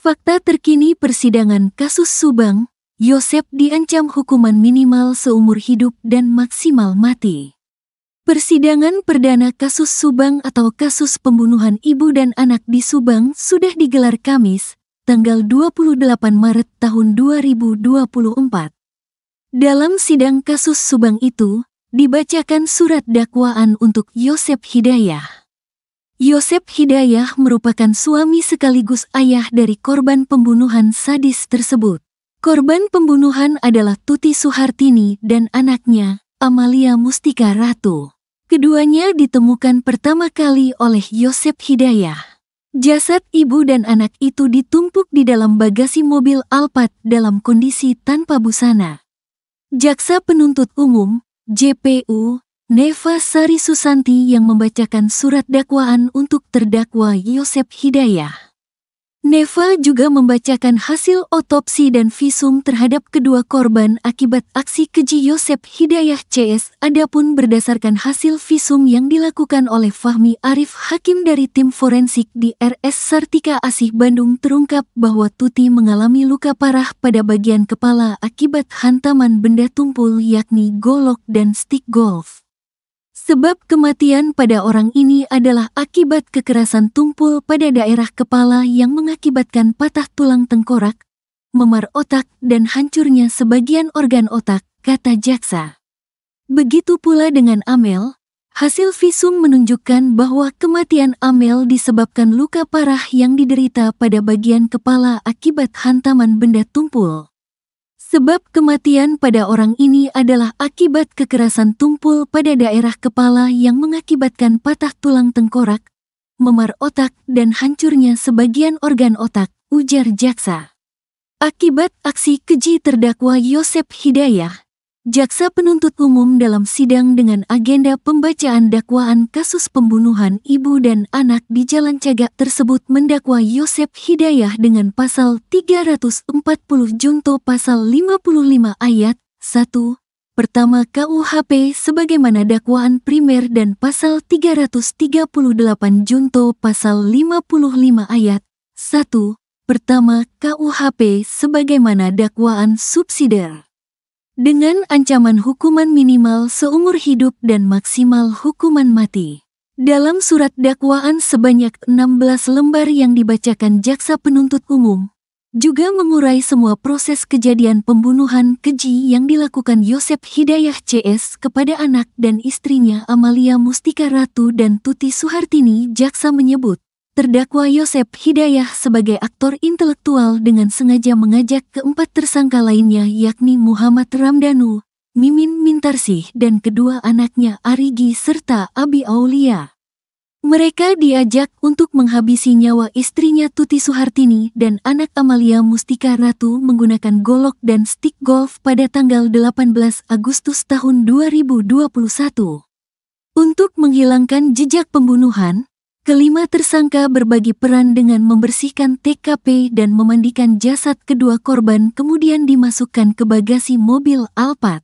Fakta terkini persidangan kasus Subang, Yosep diancam hukuman minimal seumur hidup dan maksimal mati. Persidangan perdana kasus Subang atau kasus pembunuhan ibu dan anak di Subang sudah digelar Kamis, tanggal 28 Maret tahun 2024. Dalam sidang kasus Subang itu, dibacakan surat dakwaan untuk Yosep Hidayah. Yosep Hidayah merupakan suami sekaligus ayah dari korban pembunuhan sadis tersebut. Korban pembunuhan adalah Tuti Suhartini dan anaknya, Amalia Mustika Ratu. Keduanya ditemukan pertama kali oleh Yosep Hidayah. Jasad ibu dan anak itu ditumpuk di dalam bagasi mobil Alphard dalam kondisi tanpa busana. Jaksa Penuntut Umum, JPU, Neva Sari Susanti yang membacakan surat dakwaan untuk terdakwa Yosep Hidayah. Neva juga membacakan hasil otopsi dan visum terhadap kedua korban akibat aksi keji Yosep Hidayah CS. Adapun berdasarkan hasil visum yang dilakukan oleh Fahmi Arif Hakim dari tim forensik di RS Sartika Asih Bandung terungkap bahwa Tuti mengalami luka parah pada bagian kepala akibat hantaman benda tumpul yakni golok dan stik golf. Sebab kematian pada orang ini adalah akibat kekerasan tumpul pada daerah kepala yang mengakibatkan patah tulang tengkorak, memar otak dan hancurnya sebagian organ otak, kata jaksa. Begitu pula dengan Amel, hasil visum menunjukkan bahwa kematian Amel disebabkan luka parah yang diderita pada bagian kepala akibat hantaman benda tumpul. Sebab kematian pada orang ini adalah akibat kekerasan tumpul pada daerah kepala yang mengakibatkan patah tulang tengkorak, memar otak dan hancurnya sebagian organ otak, ujar jaksa. Akibat aksi keji terdakwa Yosep Hidayah, Jaksa Penuntut Umum dalam sidang dengan agenda pembacaan dakwaan kasus pembunuhan ibu dan anak di Jalan Cagak tersebut mendakwa Yosep Hidayah dengan pasal 340 junto pasal 55 ayat 1, pertama KUHP sebagaimana dakwaan primer dan pasal 338 junto pasal 55 ayat 1, pertama KUHP sebagaimana dakwaan subsidiar. Dengan ancaman hukuman minimal seumur hidup dan maksimal hukuman mati. Dalam surat dakwaan sebanyak 16 lembar yang dibacakan Jaksa Penuntut Umum, juga mengurai semua proses kejadian pembunuhan keji yang dilakukan Yosep Hidayah CS kepada anak dan istrinya Amalia Mustika Ratu dan Tuti Suhartini. Jaksa menyebut, terdakwa Yosep Hidayah sebagai aktor intelektual dengan sengaja mengajak keempat tersangka lainnya yakni Muhammad Ramdhanu, Mimin Mintarsih dan kedua anaknya Arigi serta Abi Aulia. Mereka diajak untuk menghabisi nyawa istrinya Tuti Suhartini dan anak Amalia Mustika Ratu menggunakan golok dan stik golf pada tanggal 18 Agustus tahun 2021. Untuk menghilangkan jejak pembunuhan, kelima tersangka berbagi peran dengan membersihkan TKP dan memandikan jasad kedua korban kemudian dimasukkan ke bagasi mobil Alphard.